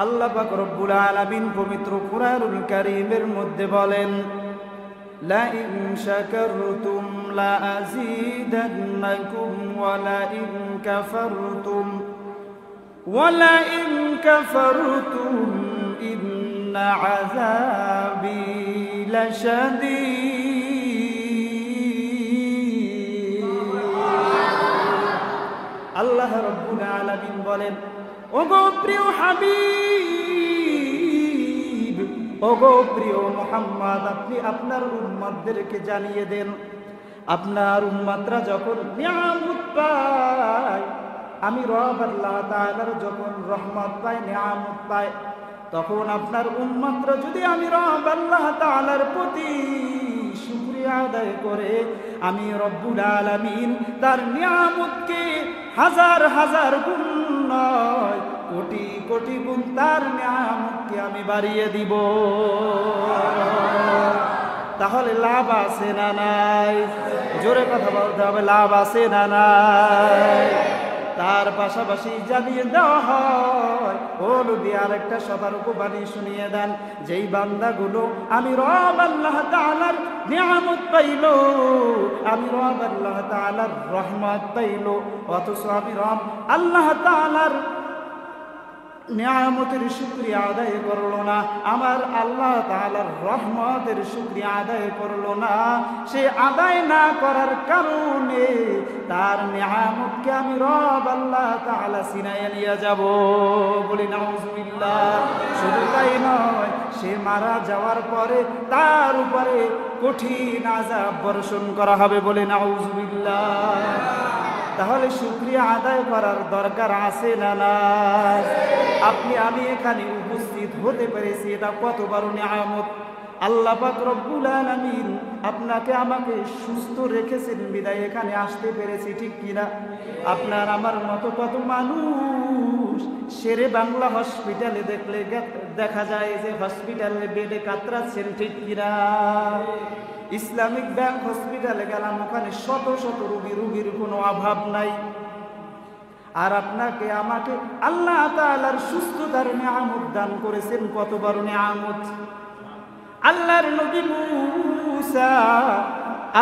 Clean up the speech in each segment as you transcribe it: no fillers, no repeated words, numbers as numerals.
আল্লাহ পাক রব্বুল আলামিন পবিত্র কুরআনুল কারীমের মধ্যে বলেন, লা ইন শাকারতুম লা আযীদান্নাকুম ওয়া লা ইন কাফারতুম ইন্না আযাবি লাশাদীদ। আল্লাহ রব্বুল আলামিন বলেন, ওগো প্রিয় হাবিব, ওগো প্রিয় মুহাম্মদ, আপনি আপনার উম্মতদেরকে জানিয়ে দেন, আপনার উম্মতরা যখন নিয়ামত পায়, আমি রব আল্লাহ তাআলার যখন রহমত পায়, নিয়ামত পায়, তখন আপনার উম্মতরা যদি আমি রব আল্লাহ তাআলার প্রতি শুকরিয়া আদায় করে, আমি রব্বুল আলামিন তার নিয়ামতকে হাজার হাজার গুণ নয়, কোটি কোটি গুণ তার নিয়ামতকে আমি বাড়িয়ে দিব। তাহলে লাভ আছে না নাই? জোরে কথা বলতে হবে, লাভ আছে না নাই? তার পাশাপাশি জানিয়ে দেওয়া হয়, ও নবী আরেকটা সতর্ক বাণী শুনিয়ে দেন, যেই বান্দাগুলো আমি রব আল্লাহ তাআলার নিয়ামত পাইল, আমি রব আল্লাহ তাআলার রহমত পাইল, অথচ আমি রব আল্লাহ তাআলার নিয়ামতের শুকরিয়া আদায় করলো না, আমার আল্লাহ তাআলার রহমতের শুকরিয়া আদায় করলো না, সে আদায় না করার কারণে তার নিয়ামতকে আমি রব আল্লাহ তাআলা ছিনাইয়া নিয়ে যাব। বলি নাউজুবিল্লাহ। শুধু তাই নয়, সে মারা যাওয়ার পরে তার উপরে কঠিন আযাব বর্ষণ করা হবে। বলে নাউজুবিল্লাহ। তাহলে শুকরিয়া আদায় করার দরকার আছে না নাই? আপনি আমি এখানে উপস্থিত হতে পেরেছি, এটা কত বড় নিয়ামত। আল্লাহ পাক রব্বুল আলামিন আপনাকে আমাকে সুস্থ রেখেছেন বিদায় এখানে আসতে পেরেছি, ঠিক কিনা? আপনার আমার মতো কত মানুষ শেরে বাংলা হসপিটালে দেখলে দেখা যায় যে হসপিটালে বেডে কাতরাচ্ছেন, ঠিক কিনা? ইসলামিক ব্যাংক হসপিটালে গেলাম, ওখানে শত শত রোগীর কোনো অভাব নাই। আর আপনাকে আমাকে আল্লাহ তাআলার সুস্থতার নিয়ামত দান করেছেন, কত বড় নিয়ামত। আল্লাহর নবী মূসা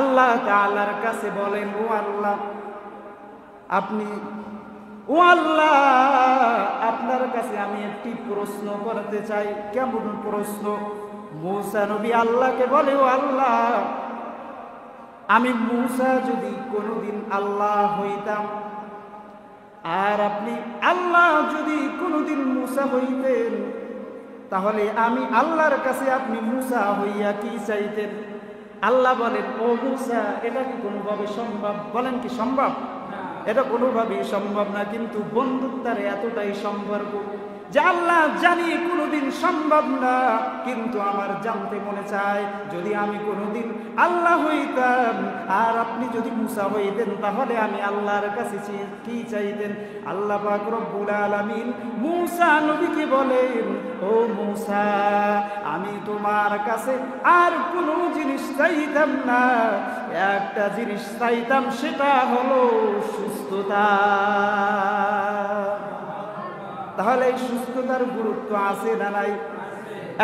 আল্লাহ তাআলার কাছে বলেন, ও আল্লাহ, ও আল্লাহ, আপনার কাছে আমি একটি প্রশ্ন করতে চাই। কেমন প্রশ্ন? মূসা নবী আল্লাহকে বলে, ও আল্লাহ, আমি মূসা যদি কোনোদিন আল্লাহ হইতাম, আর আপনি আল্লাহ যদি কোনোদিন মূসা হইতেন, তাহলে আমি আল্লাহর কাছে আপনি মূসা হইয়া কি চাইতেন? আল্লাহ বলেন, ও মূসা, এটা কি কোনোভাবে সম্ভব? বলেন কি সম্ভব? এটা কোনোভাবেই সম্ভব না। কিন্তু বন্ধুত্বের এতটাই সম্পর্ক যে আল্লাহ জানি কোনোদিন সম্ভব না, কিন্তু আমার জানতে মনে চায়, যদি আমি কোনোদিন আল্লাহ হইতাম আর আপনি যদি মূসা হইতেন, তাহলে আমি আল্লাহর কাছে কি চাইতেন? আল্লাহ পাক রব্বুল আলামিন মূসা নবীকে বলেন, ও মূসা, আমি তোমার কাছে আর কোনো জিনিস চাইতাম না, একটা জিনিস চাইতাম, সেটা হলো সুস্থতা। তাহলে এই সুস্থতার গুরুত্ব আছে না নাই?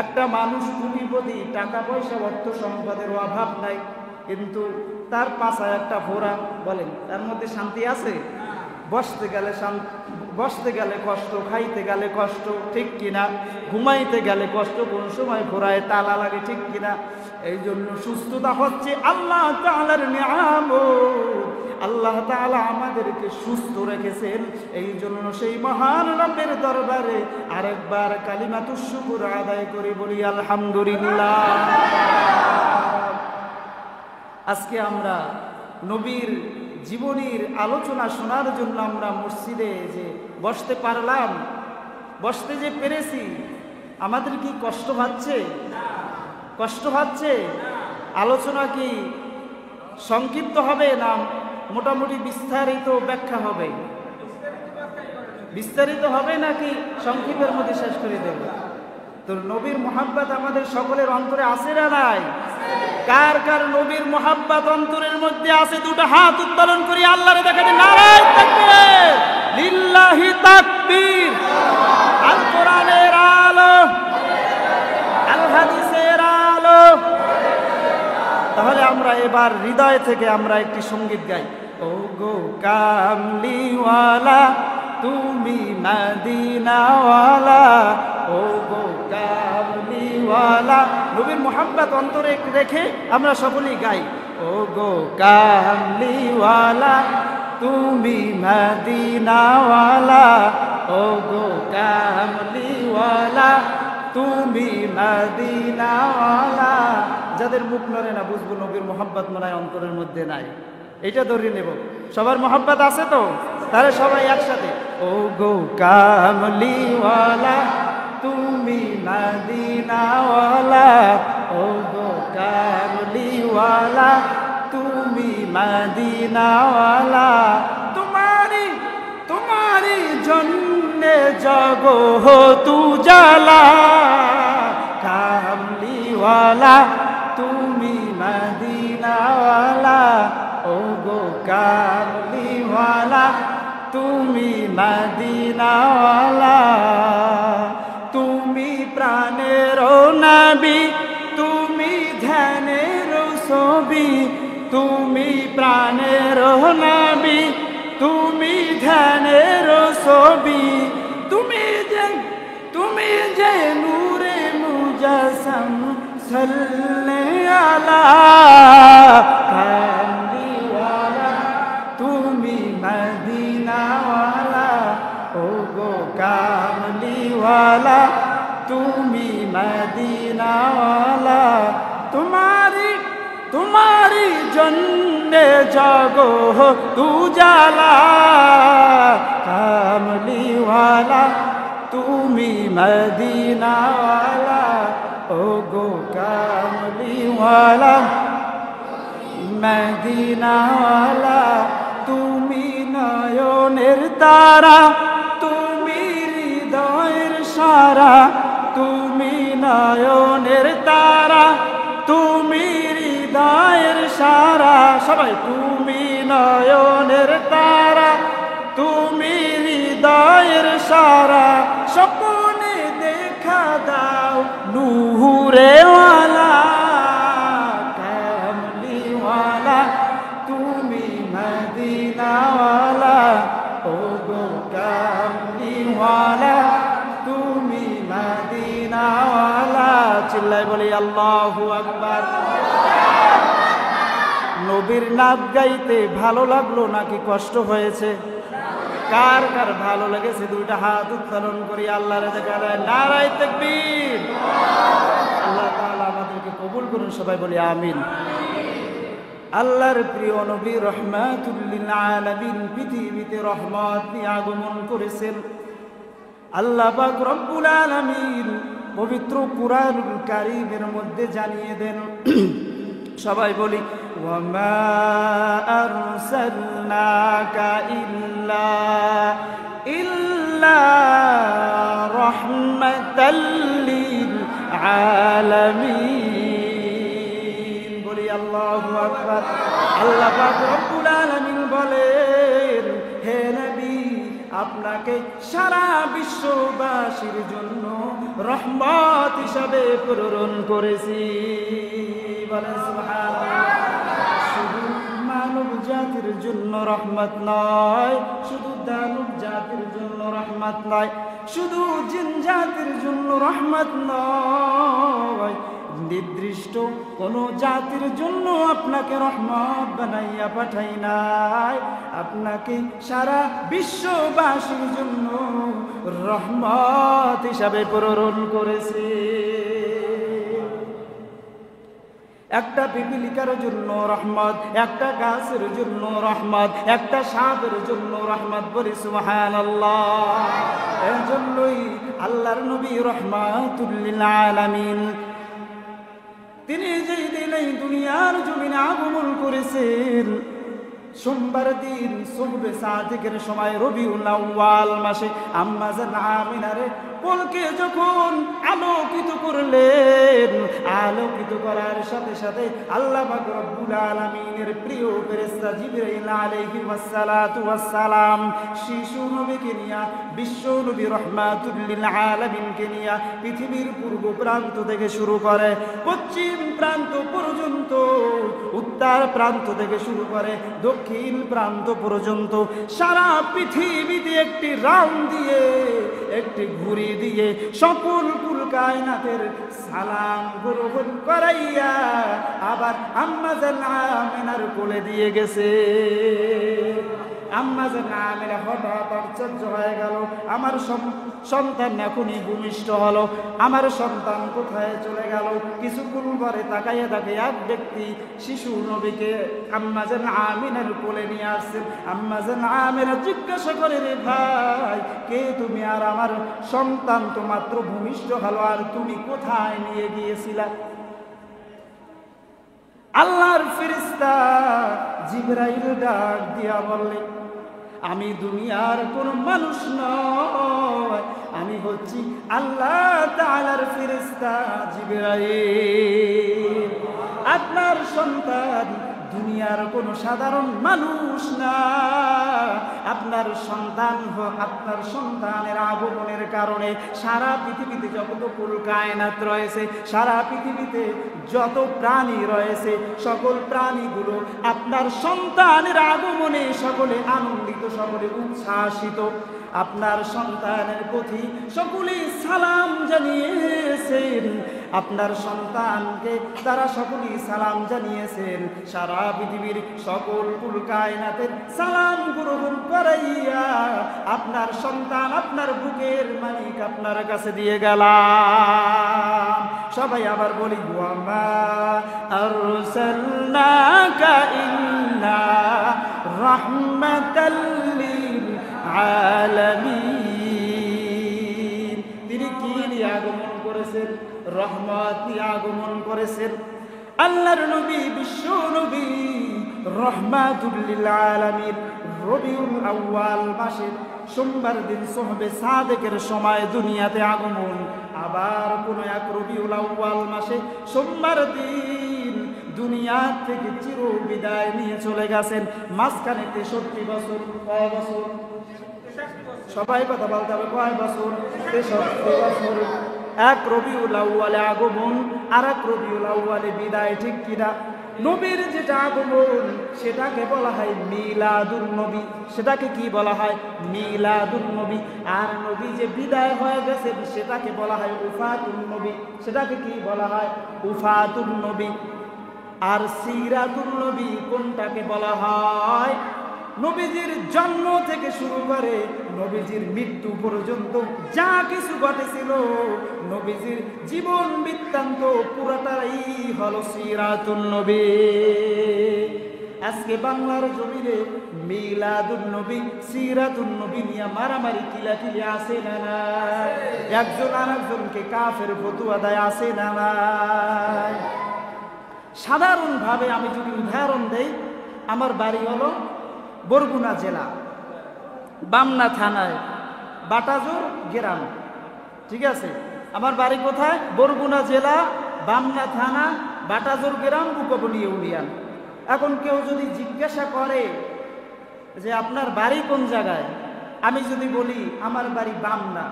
একটা মানুষ কোটিপতি, টাকা পয়সা অর্থ সম্পদের অভাব নাই, কিন্তু তার পাশায় একটা ফোড়া, বলেন তার মধ্যে শান্তি আছে? বসতে গেলে শান্তি, বসতে গেলে কষ্ট, খাইতে গেলে কষ্ট, ঠিক কিনা? ঘুমাইতে গেলে কষ্ট, কোন সময় ফোড়ায় তালা লাগে, ঠিক কিনা? এই জন্য সুস্থতা হচ্ছে আল্লাহ তাআলার নিয়ামত। আল্লাহ তাআলা আমাদেরকে সুস্থ রেখেছেন, এই জন্য সেই মহান রবের দরবারে আরেকবার কালিমাতুশ শুকর আদায় করে বলি আলহামদুলিল্লাহ। আজকে আমরা নবীর জীবনীর আলোচনা শোনার জন্য আমরা মসজিদে যে বসতে পারলাম, বসতে যে পেরেছি, আমাদের কি কষ্ট হচ্ছে? কষ্ট হচ্ছে? আলোচনা কি সংক্ষিপ্ত হবে না মোটামুটি বিস্তারিত ব্যাখ্যা হবে? বিস্তারিত হবে নাকি সংক্ষিপ্তের মধ্যে শেষ করে দেব? তো নবীর মুহাব্বত আমাদের সকলের অন্তরে আছে না নাই? কার কার নবীর মুহাব্বত অন্তরের মধ্যে আছে? দুটো হাত উত্তোলন করি আল্লাহরে দেখাতে, নারায়ে তাকবীর, লিল্লাহি তাকবীর। আল কোরআনের আমরা এবার হৃদয় থেকে আমরা একটি সঙ্গীত গাই। ও গো কামলিওয়ালা তুমি মদিনাওয়ালা, ও গো কামলিওয়ালা, নবীর মুহাব্বত অন্তরে রেখে আমরা সকলেই গাই। ও গো কামলিওয়ালা তুমি মদিনাওয়ালা, ও গো কামলিওয়ালা তুমি মদিনাওয়ালা। যাদের মুখ নড়ে না বুঝবো নবীর মুহাব্বত মনে হয় অন্তরের মধ্যে নাই। এটা ধরে নেব। সবার মুহাব্বত আছে তো? তাহলে সবাই একসাথে ও গো কামলিওয়ালা তুমি মদিনাওয়ালা, ও গো কামলিওয়ালা তুমি মদিনাওয়ালা। তোমারি জন্যে জগৎ উজালা, কামলিওয়ালা তুমি মদিনাওয়ালা, ও গো কামলিওয়ালা তুমি মদিনাওয়ালা। তুমি প্রাণের নবী তুমি ধ্যানের ছবি, তুমি প্রাণের নবী তুমি ধ্যানের ছবি, তুমি যে নূরে মুজাসসাম সাল্লাল্লাহু আলা কামলিওয়ালা তুমি মদিনাওয়ালা, ও গো কামলিওয়ালা তুমি মদিনাওয়ালা। তোমারি জন্যে জগৎ উজালা, কামলিওয়ালা তুমি মদিনাওয়ালা, ও গো কামলিওয়ালা মদিনাওয়ালা। তুমি নয়নের তারা তুমি হৃদয়ের সারা, তুমি নয়নের তারা তুমি হৃদয়ের সারা। সবাই তুমি নয়নের তারা তুমি হৃদয়ের সারা, স্বপ্নে দেখা দাও নূরেওয়ালা, কামলিওয়ালা তুমি মদিনাওয়ালা, ও গো কামলিওয়ালা তুমি মদিনাওয়ালা। চিল্লাই বলি আল্লাহু আকবার। নবীর নাত গাইতে ভালো লাগলো নাকি কষ্ট হয়েছে? কার কার ভালো লেগেছে দুইটা হাত উত্তোলন করি আল্লাহর জায়গায় নারায়ে তাকবীর। আল্লাহ তাআলা আমাদেরকে কবুল করুন, সবাই বলি আমিন। আল্লাহর প্রিয় নবী রহমাতুল লিল আলামিন পৃথিবীতে রহমত নিয়ে আগমন করেছেন। আল্লাহ পাক রব্বুল আলামিন পবিত্র কুরআনুল কারীমের মধ্যে জানিয়ে দেন, সবাই বলি ওয়ামা আরসালনাকা ইল্লা রাহমাতাল লিল আলামিন। বলি আল্লাহু আকবার। আল্লাহ পাক রব্বুল আলামিন বলেন, হে নবী আপনাকে সারা বিশ্ববাসীর জন্য রহমত হিসাবে প্রেরণ করেছি। বলেন সুবহানাল্লাহ। শুধু মানব জাতির জন্য রহমত নয়, শুধু দানব জাতির জন্য রহমত নয়, শুধু জিন জাতির জন্য রহমত নয়, নির্দিষ্ট কোন জাতির জন্য আপনাকে রহমত বানাইয়া পাঠাই নাই, আপনাকে সারা বিশ্ববাসীর জন্য রহমত হিসাবে প্রেরণ করেছি। একটা পিপিলিকার জন্য রহমত, একটা গাছের জন্য রহমত, একটা সাপের জন্য রহমত। বলি সুবহানাল্লাহ। এজন্যই আল্লাহর নবী রহমাতুল লিল আলামিন তিনি যেই দিন এই দুনিয়ার জমিনে আগমন করেছেন, সোমবার দিন সুবহে সাদিকের সময় রবিউল আউয়াল মাসে আম্মা জান আমিনারে কোলকে যখন আলোকিত করলেন, আলোকিত করার সাথে সাথে আল্লাহ পাক রব্বুল আলামিনের প্রিয় ফেরেশতা জিবরাইল আলাইহিস সালাতু ওয়াস সালাম শিশু নবীকে নিয়া, বিশ্ব নবী রহমাতুল লিল আলামিনকে নিয়া পৃথিবীর পূর্ব প্রান্ত থেকে শুরু করে পশ্চিম প্রান্ত পর্যন্ত, উত্তর প্রান্ত থেকে শুরু করে দক্ষিণ প্রান্ত পর্যন্ত সারা পৃথিবীতে একটি রাউন্ড দিয়ে, একটি ঘুরি দিয়ে সকল কুল কায়নাতের সালাম গ্রহণ করাইয়া আবার আম্মা জান আমিনার কোলে দিয়ে গেছে। আম্মা জান আমিনা হঠাৎ আশ্চর্য হয়ে গেল, আমার সন্তান এখনই ভূমিষ্ঠ হলো, আমার সন্তান কোথায় চলে গেল। কিছুক্ষণ পরে তাকাইয়া দেখে এক ব্যক্তি শিশু নবীকে আম্মা জান আমিনার কোলে নিয়ে আসছেন। আম্মা জান আমিনা জিজ্ঞাসা করে, রে ভাই কে তুমি? আর আমার সন্তান তো মাত্র ভূমিষ্ঠ হলো, আর তুমি কোথায় নিয়ে গিয়েছিলা? আল্লাহর ফেরেশতা জিবরাইল ডাক দিয়া বললেন, আমি দুনিয়ার কোন মানুষ নয়, আমি হচ্ছি আল্লাহ তাআলার ফেরেশতা জিবরাইল। আপনার সন্তান দুনিয়ার কোনো সাধারণ মানুষ না। আপনার সন্তানের আগমনের কারণে সারা পৃথিবীতে যত কুল কায়নাত রয়েছে, সারা পৃথিবীতে যত প্রাণী রয়েছে, সকল প্রাণীগুলো আপনার সন্তানের আগমনে সকলে আনন্দিত, সকলে উচ্ছ্বাসিত। আপনার সন্তানের প্রতি সকলে সালাম জানিয়েছেন, আপনার সন্তানকে তারা সকলেই সালাম জানিয়েছেন। সারা পৃথিবীর সকল কুল কায়নাতের সালাম গ্রহণ করাইয়া আপনার সন্তান আপনার বুকের মালিক আপনার কাছে দিয়ে গেলাম। সবাই আবার বলি, ওয়ামা আরসালনাকা ইল্লা রাহমাতাল লিল আলামিন। তিনি কি নিয়ে আগমন করেছেন? রহমত নিয়ে আগমন করেছেন। আল্লাহর নবী, বিশ্ব নবী রহমাতুল লিল আলামিন রবিউল আউয়াল মাসের সোমবার দিন সুবহে সাদিকের সময় দুনিয়াতে আগমন। আবার কোন এক রবিউল আউয়াল মাসে সোমবার দিন দুনিয়া থেকে চির বিদায় নিয়ে চলে গেছেন। মাঝখানে 63 বছর। কয় বছর? সবাই কথা বলতে হবে, কয় বছর? 63 বছর। এক রবিউল আউয়ালে আগমন, আর এক রবিউল আউয়ালে বিদায়, ঠিক কিনা? নবীর যেটা আগমন সেটাকে বলা হয় মিলাদুন নবী। সেটাকে কি বলা হয়? মিলাদুন নবী। আর নবী যে বিদায় হয়ে গেছে সেটাকে বলা হয় উফাতুন নবী। সেটাকে কি বলা হয়? উফাতুন নবী। আর সিরাতুন নবী কোনটাকে বলা হয়? নবীজির জন্ম থেকে শুরু করে নবীজির মৃত্যু পর্যন্ত যা কিছু ঘটেছিল, নবীজির জীবন বৃত্তান্ত পুরাটাই হলো সিরাতুন নবী। আজকে বাংলার জমিনে মিলাদুন নবী, সিরাতুন নবী নিয়ে মারামারি কিলাকিলি আছে না নাই? একজন আরেকজনকে কাফের ফতোয়া দেয়, আছে না নাই? সাধারণভাবে আমি যদি উদাহরণ দেই, আমার বাড়ি হলো বরগুনা জেলা, বামনা থানায়, বাটাজোর গ্রাম, ঠিক আছে? আমার বাড়ি কোথায়? বরগুনা জেলা, বামনা থানা, বাটাজোর গ্রাম, বুকবনি ইউনিয়ন। এখন কেউ যদি জিজ্ঞাসা করে যে আপনার বাড়ি কোন জায়গায়, আমি যদি বলি আমার বাড়ি বামনা,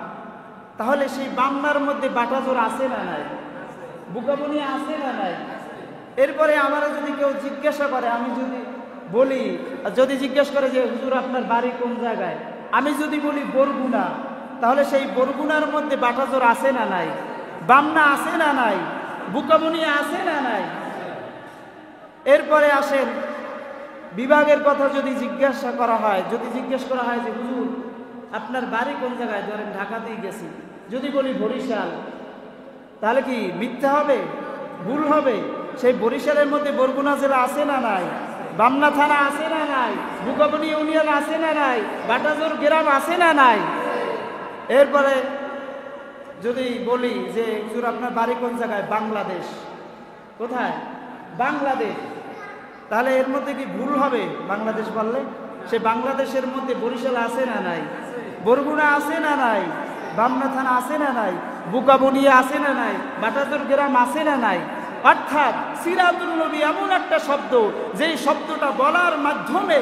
তাহলে সেই বামনার মধ্যে বাটাজোর আছে না নাই? বুকবনি আছে না নাই? এরপরে আমার যদি কেউ জিজ্ঞাসা করে, আমি যদি বলি, যদি জিজ্ঞেস করে যে হুজুর আপনার বাড়ি কোন জায়গায়, আমি যদি বলি বরগুনা, তাহলে সেই বরগুনার মধ্যে বাটাজোর আছে না নাই? বামনা আছে না নাই? বুকাবনি আছে না নাই? এরপরে আসেন বিভাগের কথা যদি জিজ্ঞাসা করা হয়, যদি জিজ্ঞেস করা হয় যে হুজুর আপনার বাড়ি কোন জায়গায়, ধরেন ঢাকাতেই গেছি, যদি বলি বরিশাল, তাহলে কি মিথ্যা হবে? ভুল হবে? সেই বরিশালের মধ্যে বরগুনা জেলা আছে না নাই? বামনা থানা আছে না নাই? বুকবনি ইউনিয়ন আছে না নাই? বাটাজোর গ্রাম আছে না নাই? এরপরে যদি বলি যে হুজুর আপনার বাড়ি কোন জায়গায়, বাংলাদেশ, কোথায়? বাংলাদেশ, তাহলে এর মধ্যে কি ভুল হবে বাংলাদেশ বললে? সে বাংলাদেশের মধ্যে বরিশাল আছে না নাই, বরগুনা আছে না নাই, বামনা থানা আছে না নাই, বুকাবনিয়া আছে না নাই, বাটাতর গ্রাম আছে না নাই। অর্থাৎ সিরাতুল নবী এমন একটা শব্দ, যেই শব্দটা বলার মাধ্যমে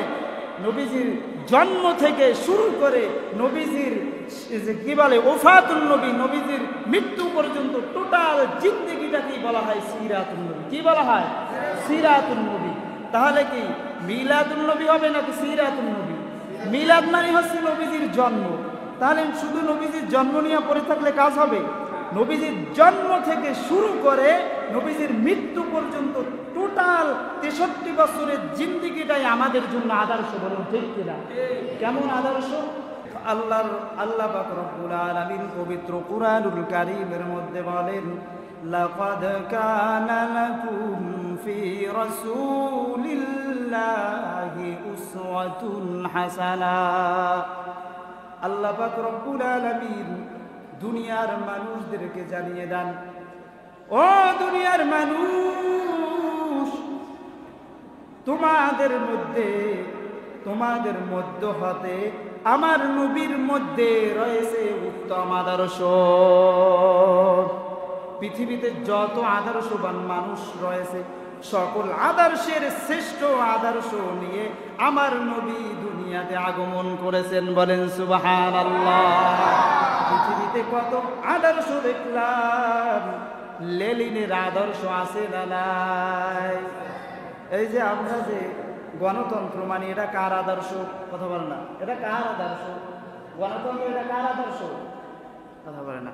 নবীজির জন্ম থেকে শুরু করে নবীজির কি বলে ওফাতুল নবী, নবীজির মৃত্যু পর্যন্ত টোটাল জিন্দেগিটাকেই বলা হয় সিরাতুল নবী। কি বলা হয়? সিরাতুল নবী। তাহলে কি মিলাদুল নবী হবে নাকি সিরাতুল নবী? মিলাদ মানে হচ্ছে নবীজির জন্ম। তাহলে শুধু নবীজির জন্ম নিয়ে পড়ে থাকলে কাজ হবে? নবীজির জন্ম থেকে শুরু করে নবীজির মৃত্যু পর্যন্ত টোটাল 63 বছরের জিন্দেগিটাই আমাদের জন্য আদর্শ। বলুন ঠিক কিনা? কেমন আদর্শ? আল্লাহ পাক রব্বুল আলামিন পবিত্র কুরআনুল কারীমের মধ্যে বলেন, লাকাদ কানা লাকুম ফি রাসূলিল্লাহি উসওয়াতুন হাসানাহ। আল্লাহ পাক রব্বুল আলামিন দুনিয়ার মানুষদেরকে জানিয়ে দেন, ও দুনিয়ার মানুষ, তোমাদের মধ্য হতে আমার নবীর মধ্যে রয়েছে উত্তম আদর্শ। পৃথিবীতে যত আদর্শবান মানুষ রয়েছে, সকল আদর্শের শ্রেষ্ঠ আদর্শ নিয়ে আমার নবী দুনিয়াতে আগমন করেছেন। বলেন সুবহানাল্লাহ। পৃথিবীতে কত আদর্শ দেখলাম, লেনিনের আদর্শ আছে না নাই? এই যে আমরা যে গণতন্ত্র মানি, এটা কার আদর্শ? কথা বলে না, এটা কার আদর্শ? গণতন্ত্র এটা কার আদর্শ? কথা বলে না,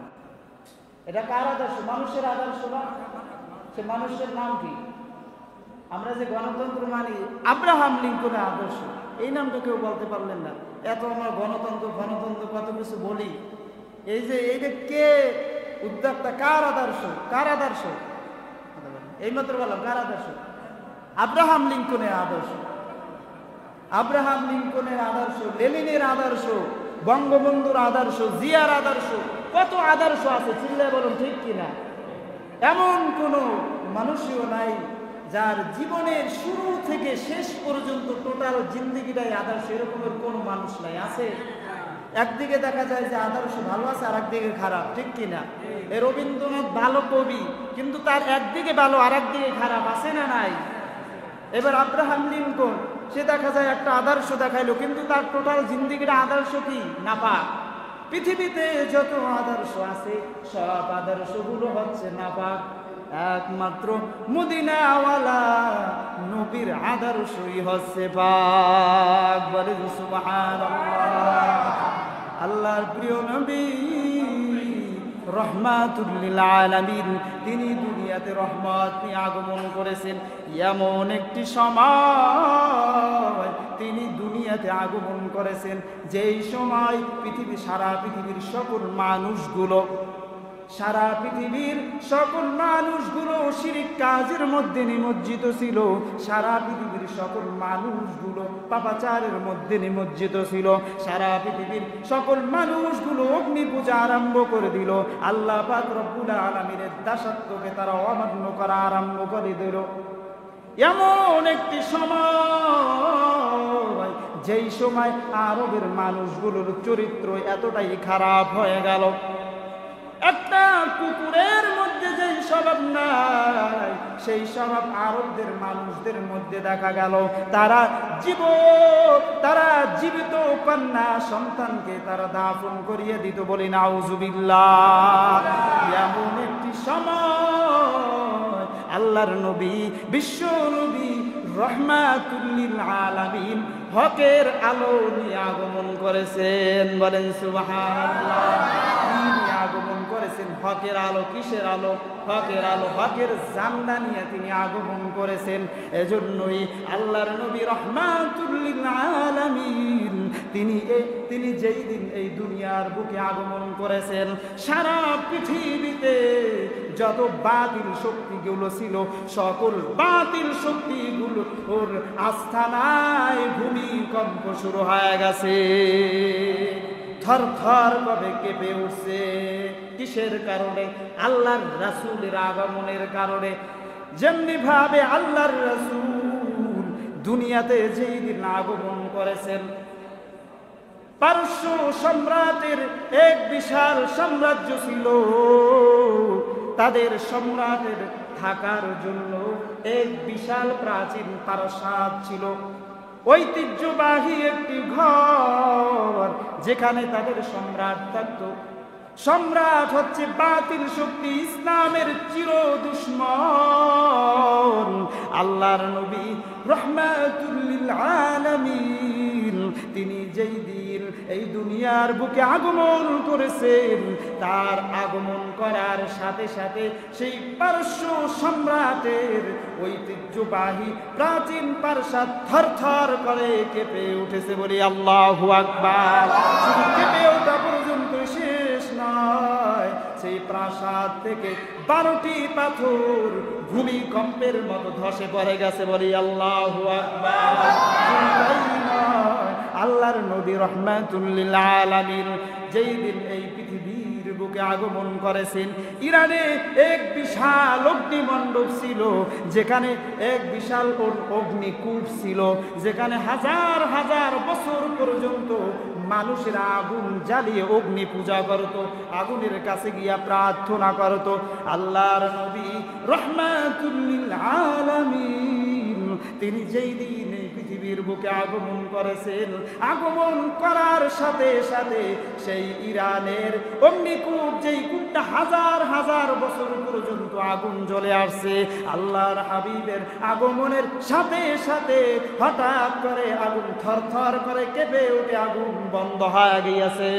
এটা কার আদর্শ? মানুষের আদর্শ না? সে মানুষের নাম কি? আমরা যে গণতন্ত্র মানি, আব্রাহাম লিঙ্কনের আদর্শ, এই নামটা কেউ বলতে পারলেন না। এত আমরা গণতন্ত্র কত কিছু বলি, এই যে কে উদ্যোক্তা? কার আদর্শ? কার আদর্শ? এই মাত্র বললাম কার আদর্শ? আব্রাহাম লিঙ্কনের আদর্শ। আব্রাহাম লিঙ্কনের আদর্শ, লেনিনের আদর্শ, বঙ্গবন্ধুর আদর্শ, জিয়ার আদর্শ, কত আদর্শ আছে। চিল্লায় বলুন ঠিক কিনা? এমন কোনো মানুষও নাই যার জীবনের শুরু থেকে শেষ পর্যন্ত টোটাল জিন্দেগিটাই আদর্শ, এরকমের কোন মানুষ নাই। আছে? একদিকে দেখা যায় যে আদর্শ ভালো আছে, আর একদিকে খারাপ, ঠিক কিনা? রবীন্দ্রনাথ ভালো কবি, কিন্তু তার একদিকে ভালো আর একদিকে খারাপ, আছে না নাই? এবার আব্রাহাম লিঙ্কন, সে দেখা যায় একটা আদর্শ দেখাইলো, কিন্তু তার টোটাল জিন্দেগিটা আদর্শ কি? নাপাক। পৃথিবীতে যত আদর্শ আছে, সব আদর্শগুলো হচ্ছে নাপাক। একমাত্র মদিনাওয়ালা নবীর আদর্শই হচ্ছে পাক। বলে সুবহানাল্লাহ। আল্লাহর প্রিয় নবী রহমাতুল লিল আলামিন, তিনি দুনিয়াতে রহমত নিয়ে আগমন করেছেন। এমন একটি সময় তিনি দুনিয়াতে আগমন করেছেন, যেই সময় সারা পৃথিবীর সকল মানুষগুলো শিরক কাজের মধ্যে নিমজ্জিত ছিল। সারা পৃথিবীর সকল মানুষগুলো পাপাচারের মধ্যে নিমজ্জিত ছিল। সারা পৃথিবীর সকল মানুষগুলো অগ্নি পূজা আরম্ভ করে দিল। আল্লাহ পাক রব্বুল আলামিনের দাসত্বকে তারা অমান্য করা আরম্ভ করে দিল। এমন একটি সময়, যেই সময় আরবের মানুষগুলোর চরিত্র এতটাই খারাপ হয়ে গেল, একটা কুকুরের মধ্যে যেই স্বভাব নাই, সেই স্বভাব আরবদের মানুষদের মধ্যে দেখা গেল। তারা জীবিত কন্যা সন্তানকে তারা দাফন করিয়ে দিত। বলি নাউজুবিল্লাহ। এমন একটি সময় আল্লাহর নবী, বিশ্ব নবী রহমাতুল লিল আলামিন হকের আলো নিয়ে আগমন করেছেন। বলেন সুবহানাল্লাহ। আগমন করেছেন হকের আলো। কিসের আলো? হকের আলো, হকের জান্ডা নিয়ে তিনি আগমন করেছেন। এজন্যই আল্লাহর নবী রহমাতুল লিল আলামিন তিনি যেই দিন এই দুনিয়ার বুকে আগমন করেছেন, সারা পৃথিবীতে যত বাতিল শক্তিগুলো ছিল, সকল বাতিল শক্তিগুলোর আস্থানায় ভূমিকম্প শুরু হয়ে গেছে। থর থর করে কেঁপে উঠছে। কিসের কারণে? আল্লাহর রাসূলের আগমনের কারণে। যেমনি ভাবে আল্লাহর রাসূল দুনিয়াতে যেই দিন আগমন করেছেন, পারস্য সম্রাটের এক বিশাল সাম্রাজ্য ছিল। তাদের সম্রাটের থাকার জন্য এক বিশাল প্রাচীন প্রাসাদ ছিল, ঐতিহ্যবাহী একটি ঘর যেখানে তাদের সম্রাট থাকত। সম্রাট হচ্ছে বাতিল শক্তি, ইসলামের চির দুশমন। আল্লাহর নবী রাহমাতুল লিল আলামিন তিনি যেই দিন এই দুনিয়ার বুকে আগমন করেছেন, তার আগমন করার সাথে সাথে সেই পারস্য সম্রাটের ঐতিহ্যবাহী প্রাচীন প্রাসাদ থরথর করে কেঁপে উঠেছে। বলি আল্লাহু আকবার। শুধু কেঁপে ওঠা পর্যন্ত শেষ নয়, সেই প্রাসাদ থেকে 12টি পাথর ভূমিকম্পের মতো ধসে পড়ে গেছে। বলি আল্লাহু আকবার। আল্লাহর নবী রাহমাতুল লিল আলামিন যেই দিন এই পৃথিবীর বুকে আগমন করেছেন, ইরানে এক বিশাল অগ্নিমণ্ডপ ছিল, যেখানে এক বিশাল অগ্নিকূপ ছিল, যেখানে হাজার হাজার বছর পর্যন্ত মানুষেরা আগুন জ্বালিয়ে অগ্নি পূজা করত, আগুনের কাছে গিয়া প্রার্থনা করত। আল্লাহর নবী রাহমাতুল লিল আলামিন তিনি যেই দিন এই পৃথিবীর বুকে আগমন করেছেন, আগমন করার সাথে সাথে সেই ইরানের অগ্নিকূপ, যেই কূপটা হাজার হাজার বছর পর্যন্ত আগুন জ্বলে আসছে, আল্লাহর হাবিবের আগমনের সাথে সাথে হঠাৎ করে আগুন থরথর করে কেঁপে উঠে আগুন বন্ধ হয়ে গিয়েছে।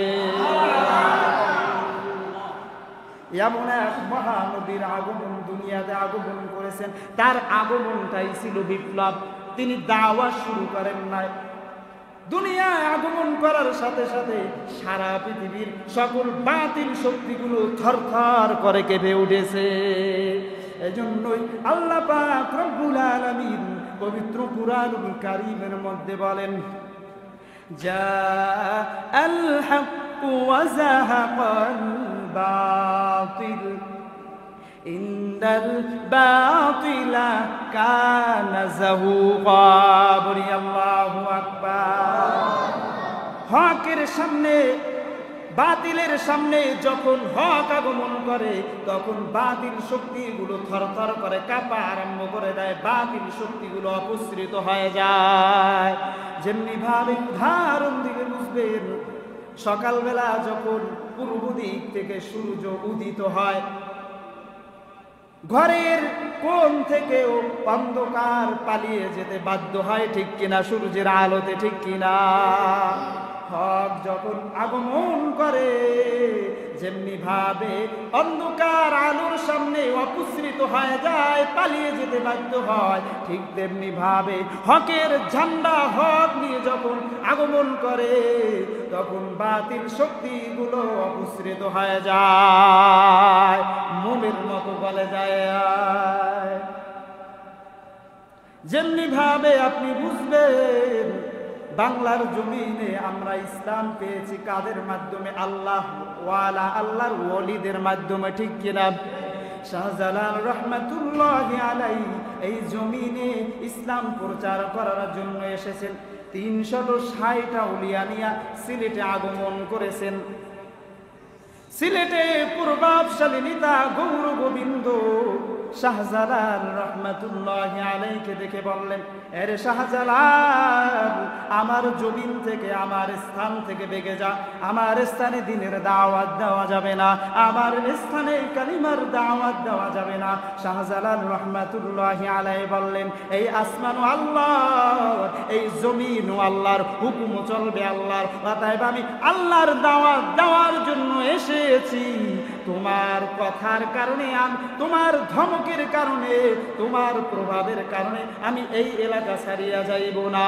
এমন এক মহানবীর আগমন দুনিয়াতে আগমন করেছেন, তার আগমনটাই ছিল বিপ্লব। তিনি দাওয়াত শুরু করেন নাই, দুনিয়ায় আগমন করার সাথে সাথে সারা পৃথিবীর সকল বাতিল শক্তিগুলো থরথর করে কেঁপে উঠেছে। এজন্যই আল্লাহ পাক রব্বুল আলামিন পবিত্র কুরআনুল কারীমের মধ্যে বলেন, জাআল হাক্কু ওয়া যাহাকাল বাতিল ইন্নাল বাতিলা কানা যাহুকা। বলি আল্লাহু আকবার। হকের সামনে বাতিলের সামনে যখন হক আগমন করে, তখন বাতিল শক্তিগুলো থরথর করে কাঁপা আরম্ভ করে দেয়, বাতিল শক্তিগুলো অপসৃত হয়ে যায়। যেমনি ভাবে উদাহরণ দিলে বুঝবেন, সকালবেলা যখন পূর্ব দিক থেকে সূর্য উদিত হয়, ঘরের কোণ থেকেও অন্ধকার পালিয়ে যেতে বাধ্য হয়, ঠিক কিনা? সূর্যের আলোতে, ঠিক কিনা? হক যখন আগমন করে, যেমনি ভাবে অন্ধকার আলোর সামনে অপসৃত হয়ে যায়, পালিয়ে যেতে বাধ্য হয়, ঠিক তেমনি ভাবে হকের ঝান্ডা হক নিয়ে যখন আগমন করে, তখন বাতিল শক্তিগুলো অপসৃত হয়ে যায়, মোমের মতো গলে যায়। যেমনি ভাবে আপনি বুঝবেন, বাংলার জমিনে আমরা ইসলাম পেয়েছি কাদের মাধ্যমে? আল্লাহ ওয়ালা, আল্লাহর ওলিদের মাধ্যমে, ঠিক কিনা? শাহজালাল রহমাতুল্লাহি আলাইহি এই জমিনে ইসলাম প্রচার করার জন্য এসেছেন। 360 আউলিয়া নিয়া সিলেটে আগমন করেছেন। সিলেটে প্রভাবশালী নেতা গৌর গোবিন্দ শাহজালাল রহমাতুল্লাহি আলাইহিকে দেখে বললেন, আরে শাহজালাল, আমার জমিন থেকে, আমার স্থান থেকে বেগে যা, আমার স্থানে দ্বীনের দাওয়াত দেওয়া যাবে না, আমার স্থানে কালিমার দাওয়াত দেওয়া যাবে না। শাহজালাল রহমাতুল্লাহি আলাইহি বললেন, এই আসমানও আল্লাহর, এই জমিনও আল্লাহর, হুকুম চলবে আল্লাহর, অতএব আমি আল্লাহর দাওয়াত দেওয়ার জন্য এসেছি। তোমার কথার কারণে, তোমার ধমকের কারণে, তোমার প্রভাবের কারণে আমি এই এলাকা ছাড়িয়া যাইব না।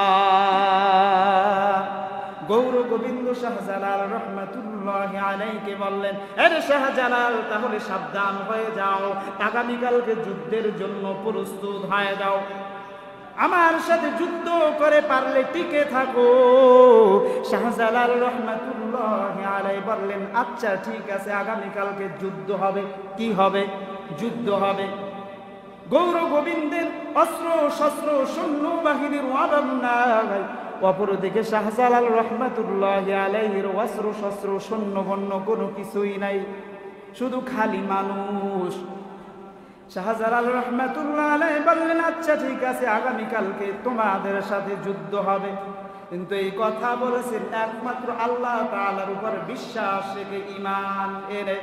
গৌর গোবিন্দ শাহজালাল রহমাতুল্লাহি আলাইহিকে বললেন, আরে শাহজালাল, তাহলে সাবধান হয়ে যাও, আগামীকালকে যুদ্ধের জন্য প্রস্তুত হয়ে যাও, আমার সাথে যুদ্ধ করে পারলে টিকে থাকো। শাহজালাল রহমাতুল্লাহি আলাইহি বললেন, আচ্ছা ঠিক আছে, আগামীকালকে যুদ্ধ হবে। কি হবে? যুদ্ধ হবে। গৌর গোবিন্দের অস্ত্র শস্ত্র সৈন্য বাহিনীর অভাব নাই, অপরদিকে শাহজালাল রহমাতুল্লাহি আলাইহির অস্ত্র শস্ত্র সৈন্য বন্য কোনো কিছুই নাই, শুধু খালি মানুষ। শাহজালাল রহমাতুল্লাহ আলাইহি বললেন, আচ্ছা ঠিক আছে, আগামীকালকে তোমাদের সাথে যুদ্ধ হবে, কিন্তু এই কথা বলেছেন একমাত্র আল্লাহ তাআলার উপর বিশ্বাস রেখে, ঈমান এনে।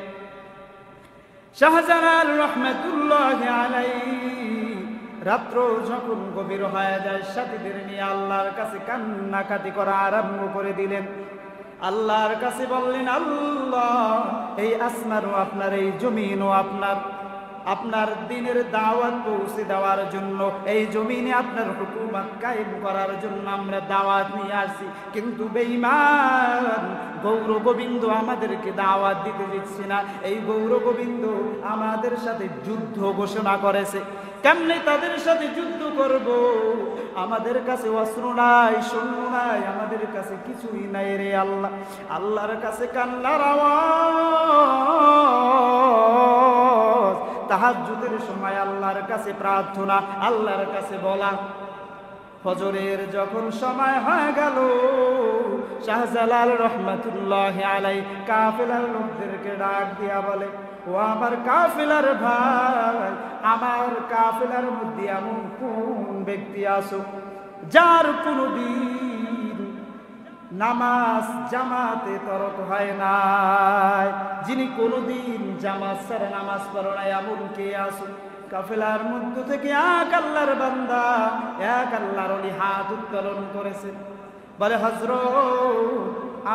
শাহজালাল রহমাতুল্লাহি আলাইহি রাত্র যখন গভীর হয়ে যায়, সাথীদের নিয়ে আল্লাহর কাছে কান্নাকাটি করা আরম্ভ করে দিলেন। আল্লাহর কাছে বললেন, আল্লাহ, এই আসমানও আপনার, এই জমিনও আপনার, আপনার দিনের দাওয়াত পৌঁছে দেওয়ার জন্য, এই জমিনে আপনার হুকুমত কায়েম করার জন্য আমরা দাওয়াত নিয়ে আসি, কিন্তু বেঈমান গৌর গোবিন্দ আমাদেরকে দাওয়াত দিতে দিচ্ছে না। এই গৌর গোবিন্দ আমাদের সাথে যুদ্ধ ঘোষণা করেছে, কেমনে তাদের সাথে যুদ্ধ করব? আমাদের কাছে অস্ত্র নাই, সৈন্য নাই, আমাদের কাছে কিছুই নাই রে আল্লাহ। আল্লাহর কাছে কান্নার আওয়াজ, তাহাজ্জুদের সময় আল্লাহর কাছে প্রার্থনা, আল্লাহর কাছে বলা। ফজরের যখন সময় হয়ে গেল, শাহজালাল রহমাতুল্লাহি আলাইহি কাফেলার লোকদেরকে ডাক দিয়া বলে, ও আমার কাফেলার ভাই, আমার কাফেলার মধ্যে এমন কোন ব্যক্তি আছো যার কোনদিন নামাজ জামাতে তরক হয় নাই, যিনি কোনদিন জামাত ছাড়া নামাজ পড়ে নাই, এমন কে আছো? কাফেলার মধ্য থেকে এক আল্লাহর বান্দা, এক আল্লাহর ওলি হাত উত্তোলন করেছে, বলে, হযরত,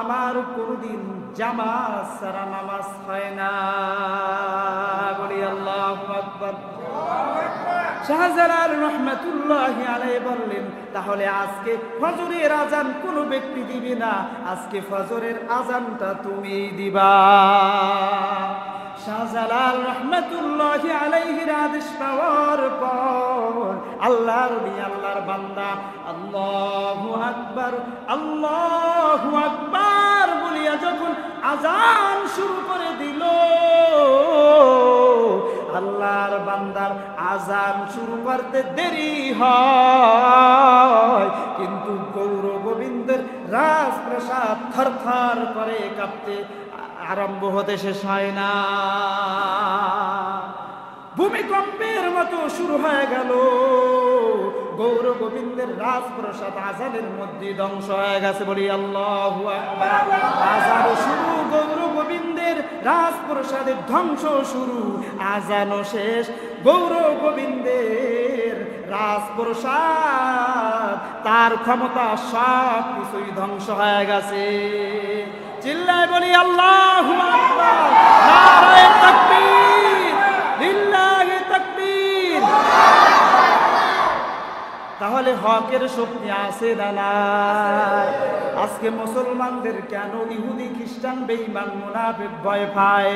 আমার কোনদিন জামাত ছাড়া নামাজ হয় না। বলি আল্লাহু আকবার। শাহজালাল রহমাতুল্লাহি আলাইহি বললেন, তাহলে আজকে ফজরের আজান কোনো ব্যক্তি দিবে না, আজকে ফজরের আজানটা তুমি দিবা। শাহজালাল রহমাতুল্লাহি আলাইহির আদেশ পাওয়ার পর আল্লাহর ওলি, আল্লাহর বান্দা আল্লাহু আকবার, আল্লাহু আকবার বলিয়া যখন আজান শুরু করে দিল, আল্লাহর বান্দার আজান শুরু করতে দেরি হয়, কিন্তু গৌর গোবিন্দের রাজপ্রাসাদ থরথর করে কাঁপতে আরম্ভ হতে শেষ হয় না। ভূমিকম্পের মতো শুরু হয়ে গেল, গৌর গোবিন্দের রাজপ্রাসাদ আজানের মধ্যে ধ্বংস হয়ে গেছে। বলি আল্লাহু আকবার। আজানও শুরু, গৌর গোবিন্দের রাজপ্রাসাদের ধ্বংস শুরু, আজানও শেষ, গৌর গোবিন্দের রাজপ্রাসাদ, তার ক্ষমতা সব কিছুই ধ্বংস হয়ে গেছে। চিল্লায় বলি আল্লাহু আকবার, নারায়ে তাকবীর, লিল্লাহি তাকবীর। তাহলে হকের শক্তি আছে না নাই? আজকে মুসলমানদের কেন ইহুদি খ্রিস্টান বেঈমান মুনাফিক ভয় পায়?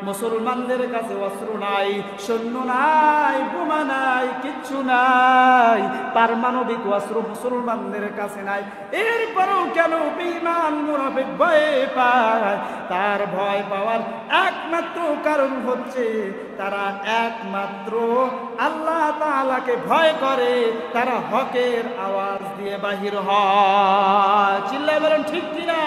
মুসলমানদের কাছে অস্ত্র নাই, সৈন্য নাই, বোমা নাই, কিচ্ছু নাই, পারমাণবিক অস্ত্র মুসলমানদের কাছে নাই, এরপরেও কেন বেঈমান মুনাফিক ভয় পায়? তার ভয় পাওয়ার একমাত্র কারণ হচ্ছে তারা একমাত্র আল্লাহ তাআলাকে ভয় করে, তারা হকের আওয়াজ দিয়ে বাহির হয়। চিল্লায় বলেন ঠিক কিনা?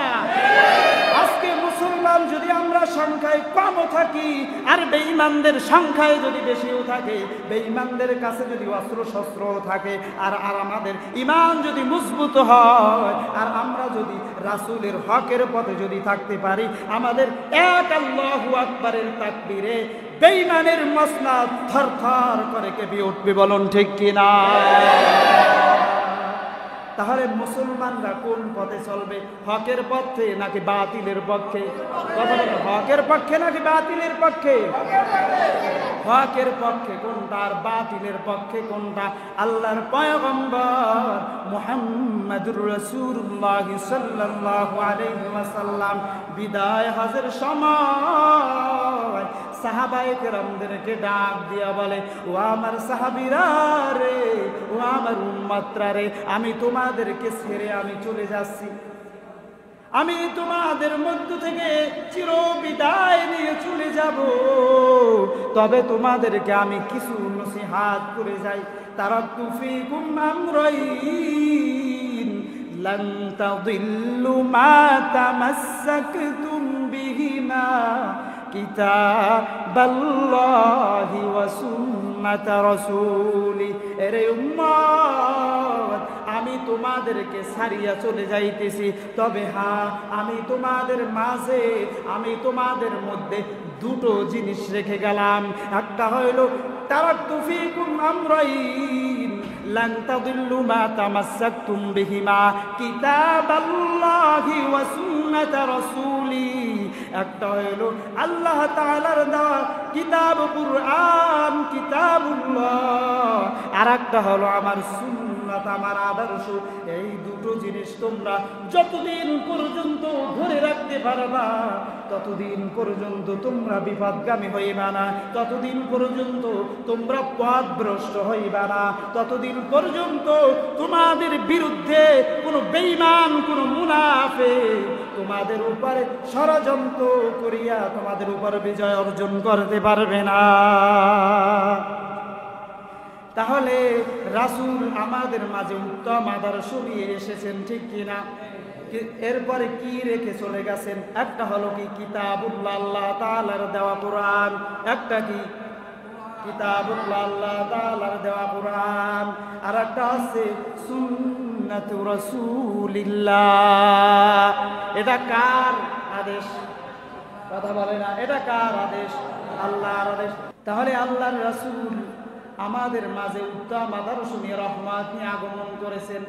আজকে মুসলমান যদি আমরা সংখ্যায় কমও থাকি, আর বেঈমানদের সংখ্যায় যদি বেশিও থাকে, বেঈমানদের কাছে যদি অস্ত্র শস্ত্র থাকে, আর আমাদের ঈমান যদি মজবুত হয়, আর আমরা যদি রাসূলের হকের পথে যদি থাকতে পারি, আমাদের এক আল্লাহু আকবারের তাকবীরে বেঈমানের মসনদ থরথর করে কেঁপে উঠবে। বলুন ঠিক কিনা? তাহলে মুসলমানরা কোন পথে চলবে? হকের পথে নাকি বাতিলের পক্ষে? কথা বলেন, হকের পক্ষে নাকি বাতিলের পক্ষে? হকের পক্ষে কোনটা আর বাতিলের পক্ষে কোনটা? আল্লাহর পয়গম্বর মুহাম্মদুর রাসূলুল্লাহ সাল্লাল্লাহু আলাইহি ওয়াসাল্লাম বিদায় হজের সময় সাহাবায়ে কেরামদেরকে ডাক দিয়া বলে, ও আমার সাহাবীরা রে, ও আমার উম্মতরা রে, আমি তোমাদেরকে ছেড়ে আমি চলে যাচ্ছি, আমি তোমাদের মধ্য থেকে চির বিদায় নিয়ে চলে যাব, তবে তোমাদেরকে আমি কিছু নসিহাত করে যাই। তারাক্তু ফীকুম আমরাইন লান তাদিল্লু মা তামাসসাকতুম বিহিমা কিতাবাল্লাহি ওয়া সুন্নাত রাসূলি। এরে উম্মত, আমি তোমাদেরকে ছাড়িয়া চলে যাইতেছি, তবে হ্যাঁ, আমি তোমাদের মাঝে, আমি তোমাদের মধ্যে দুটো জিনিস রেখে গেলাম। একটা হইল তারাক্তু ফীকুম আমরাইন লান তাদিল্লু মা তামাসসাকতুম বিহিমা কিতাবাল্লাহি ওয়া সুন্নাত রাসূলি। একটা হইল আল্লাহ তাআলার দেওয়া কিতাব কুরআন, কিতাবুল্লাহ, আর একটা হলো আমার সুন্নাত, আমার আদর্শ। এই দুটো জিনিস তোমরা যতদিন পর্যন্ত ধরে রাখতে পারবা, ততদিন পর্যন্ত তোমরা বিপদগামী হইবা না, ততদিন পর্যন্ত তোমরা পথভ্রষ্ট হইবা না, ততদিন পর্যন্ত তোমাদের বিরুদ্ধে কোনো বেঈমান, কোনো মুনাফিক তোমাদের উপরে ষড়যন্ত্র করিয়া তোমাদের উপর বিজয় অর্জন করতে পারবে না। তাহলে রাসূল আমাদের মাঝে উত্তম আদর্শ নিয়ে এসেছেন, ঠিক কিনা? এরপরে কি রেখে চলে গেছেন? একটা হলো কি কিতাবুল্লাহ, আল্লাহ তাআলার দেওয়া কোরআন। একটা কি কিতাবুল্লাহ, আল্লাহ তাআলার দেওয়া কোরআন। আর একটা আছে সুন্নাতু রাসূলিল্লাহ। এটা কার আদেশ? কথা বলে না, এটা কার আদেশ? আল্লাহর আদেশ। তাহলে আল্লাহর রাসূল আমাদের মাঝে উত্তম আদর্শ নিয়ে, রহমত নিয়ে আগমন করেছেন।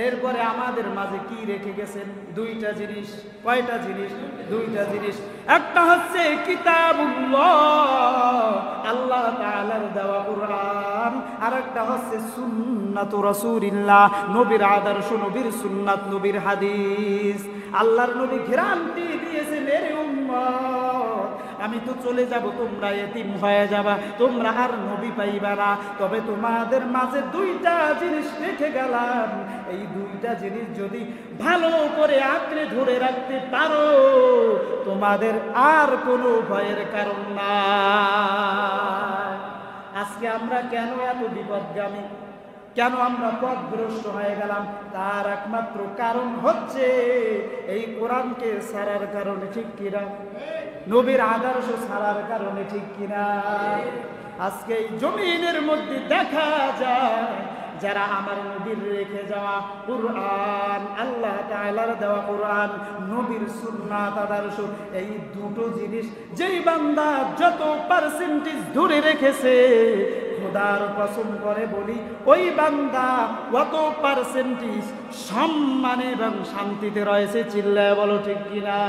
এরপরে আমাদের মাঝে কি রেখে গেছেন? দুইটা জিনিস। কয়টা জিনিস? দুইটা জিনিস। একটা হচ্ছে কিতাবুল্লাহ, আল্লাহ তাআলার দেওয়া কোরআন, আর একটা হচ্ছে সুন্নাতু রাসূলিল্লাহ, নবীর আদর্শ, নবীর সুন্নাত, নবীর হাদিস। আল্লাহর নবী গ্যারান্টি দিয়েছেন, এরে উম্মত, আমি তো চলে যাব, তোমরা এতিম হয়ে যাবা, তোমরা আর নবী পাইবা না, তবে তোমাদের মাঝে দুইটা জিনিস রেখে গেলাম। এই দুইটা জিনিস যদি ভালো করে আঁকড়ে ধরে রাখতে পারো, তোমাদের আর কোনো ভয়ের কারণ না। আজকে আমরা কেন এত বিপদগামী, কেন আমরা পথভ্রষ্ট হয়ে গেলাম? তার একমাত্র কারণ হচ্ছে এই কোরআনকে ছাড়ার কারণে, ঠিক কিনা? নবীর আদর্শ ছাড়ার কারণে, ঠিক কিনা? আজকে এই জমিনের মধ্যে দেখা যায় যারা আমার নবীর রেখে যাওয়া কুরআন, আল্লাহ তাআলার দেওয়া কুরআন, নবীর সুন্নাত আদর্শ, এই দুটো জিনিস যেই বান্দা যত পার্সেন্টেজ ধরে রেখেছে, খোদার কসম করে বলি, ওই বান্দা কত পার্সেন্টেজ সম্মানে এবং শান্তিতে রয়েছে। চিল্লায় বলো ঠিক কিনা?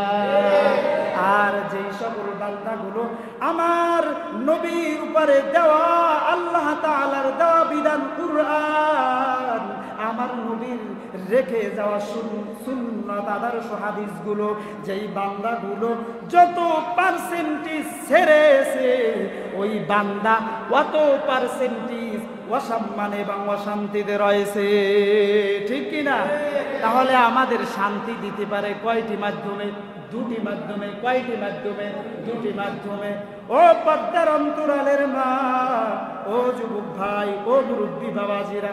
আর যেই সকল বান্দাগুলো আমার নবীর উপরে দেওয়া আল্লাহ তাআলার দেওয়া বিধান কুরআন, আমার নবীর রেখে যাওয়া সুন্নাত আদর্শ হাদিসগুলো, যেই বান্দাগুলো যত পার্সেন্টেজ ছেড়েছে, ওই বান্দা কত পার্সেন্টেজ অসম্মান এবং অশান্তিতে রয়েছে, ঠিক কিনা? তাহলে আমাদের শান্তি দিতে পারে কয়টি মাধ্যমে? দুটি মাধ্যমে। কয়টি মাধ্যমে? দুটি মাধ্যমে। ও পর্দার অন্তরালের মা, ও যুবক ভাই, ও মুরব্বী বাবাজিরা,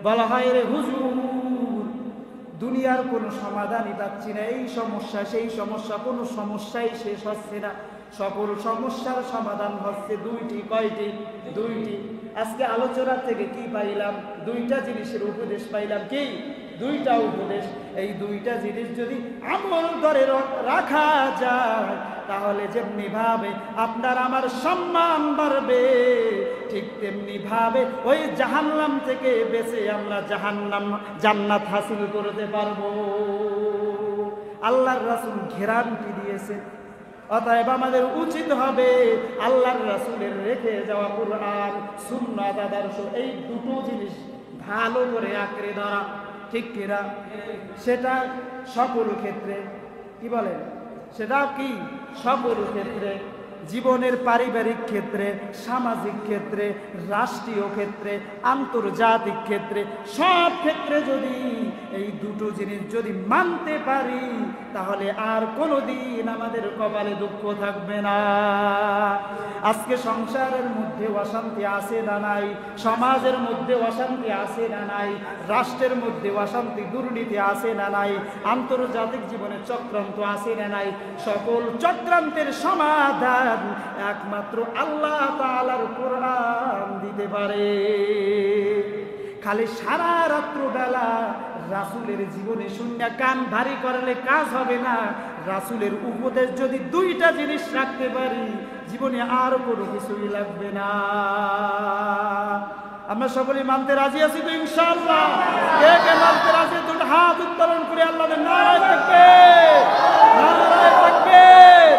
বলা হয় রে হুজুর, দুনিয়ার কোনো সমাধানই পাচ্ছি না, এই সমস্যা সেই সমস্যা, কোনো সমস্যাই শেষ হচ্ছে না, সকল সমস্যার সমাধান হচ্ছে দুইটি। কয়টি? দুইটি। আজকে আলোচনা থেকে কি পাইলাম? দুইটা জিনিসের উপদেশ পাইলাম। কি? দুইটা উপদেশ। এই দুইটা জিনিস যদি আমল করে রাখা যায়, তাহলে যেমনি ভাবে আপনার আমার সম্মান বাড়বে, ঠিক তেমনি ভাবে ওই জাহান্নাম থেকে বেঁচে আমরা জান্নাত হাসিল করতে পারবো। আল্লাহর রাসূল গ্যারান্টি দিয়েছেন। অতএব আমাদের উচিত হবে আল্লাহর রাসূলের রেখে যাওয়া কুরআন, সুন্নাত আদর্শ, এই দুটো জিনিস ভালো করে আঁকড়ে ধরা, ঠিক কিনা? সেটা সকল ক্ষেত্রে, কি বলেন? সেটা কি? সকল ক্ষেত্রে, জীবনের পারিবারিক ক্ষেত্রে, সামাজিক ক্ষেত্রে, রাষ্ট্রীয় ক্ষেত্রে, আন্তর্জাতিক ক্ষেত্রে, সব ক্ষেত্রে যদি এই দুটো জিনিস যদি মানতে পারি, তাহলে আর কোনোদিন আমাদের কপালে দুঃখ থাকবে না। আজকে সংসারের মধ্যে অশান্তি আছে না নাই, সমাজের মধ্যে অশান্তি আছে না নাই, রাষ্ট্রের মধ্যে অশান্তি দুর্নীতি আছে না নাই, আন্তর্জাতিক জীবনে চক্রান্ত আছে না নাই। সকল চক্রান্তের সমাধান একমাত্র আল্লাহ তাআলার কোরআন দিতে পারে। খালি সারা রাত্র বেলা রাসূলের জীবনে শূন্য কান ভারী করলে কাজ হবে না। রাসূলের উপদেশ যদি দুইটা জিনিস রাখতে পারি, জীবনে আর কোনো কিছুই লাগবে না। আমরা সকলেই মানতে রাজি আছি তো ইনশাআল্লাহ? কে কে মানতে রাজি দুটো হাত উত্তোলন করে আল্লাহর নারায়ে তাকবীর, নারায়ে তাকবীর।